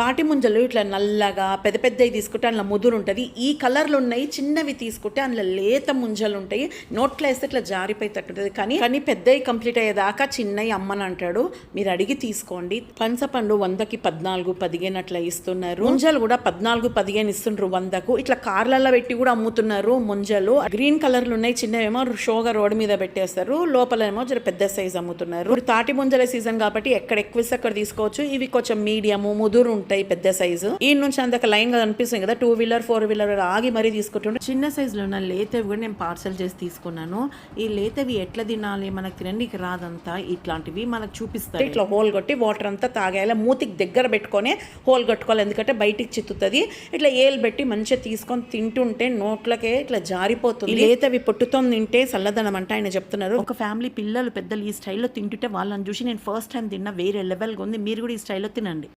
తాటి ముంజలు ఇట్లా నల్లగా పెద్ద పెద్దవి తీసుకుంటే అందులో ముదురు ఉంటుంది. ఈ కలర్లు ఉన్నాయి. చిన్నవి తీసుకుంటే అందులో లేత ముంజలు ఉంటాయి. నోట్లో వేస్తే ఇట్లా జారిపోయేటట్టు ఉంటుంది. కానీ పెద్దవి కంప్లీట్ అయ్యేదాకా చిన్నవి అమ్మని అంటాడు. మీరు అడిగి తీసుకోండి. పనసపండు 100కి 14, 15 అట్లా ఇస్తున్నారు. ముంజలు కూడా 14, 15 ఇస్తుండ్రు 100కు. ఇట్లా కార్లలో పెట్టి కూడా అమ్ముతున్నారు ముంజలు. గ్రీన్ కలర్లు ఉన్నాయి. చిన్నవేమో షోగా రోడ్ మీద పెట్టేస్తారు. లోపల ఏమో జర పెద్ద సైజ్ అమ్ముతున్నారు. ఇప్పుడు తాటి ముంజల సీజన్ కాబట్టి ఎక్కడ ఎక్కువ ఇస్తే అక్కడ తీసుకోవచ్చు. ఇవి కొంచెం మీడియం ముదురు ఉంటాయి, పెద్ద సైజు. ఈ నుంచి అంతక లైన్ గా కనిపిస్తుంది కదా, 2 వీలర్ 4 వీలర్ ఆగి మరీ తీసుకుంటుండే. చిన్న సైజులో ఉన్న లేతవి కూడా నేను పార్సల్ చేసి తీసుకున్నాను. ఈ లేతవి ఎట్లా తినాలి, మనకు తినడానికి రాదంతా, ఇట్లాంటివి మనకు చూపిస్తారు. ఇట్లా హోల్ కొట్టి వాటర్ అంతా తాగేయాలి. మూతికి దగ్గర పెట్టుకొని హోల్ కట్టుకోవాలి, ఎందుకంటే బయటికి చిత్తుతుంది. ఇట్లా ఏలు పెట్టి మంచిగా తీసుకొని తింటుంటే నోట్లకే ఇట్లా జారిపోతుంది. లేతవి పొట్టుతో తింటే చల్లదనం అంటే ఆయన చెప్తున్నారు. ఒక ఫ్యామిలీ పిల్లలు పెద్దలు ఈ స్టైల్లో తింటుంటే వాళ్ళని చూసి నేను ఫస్ట్ టైం తిన్నా. వేరే లెవెల్గా ఉంది. మీరు కూడా ఈ స్టైల్లో తినండి.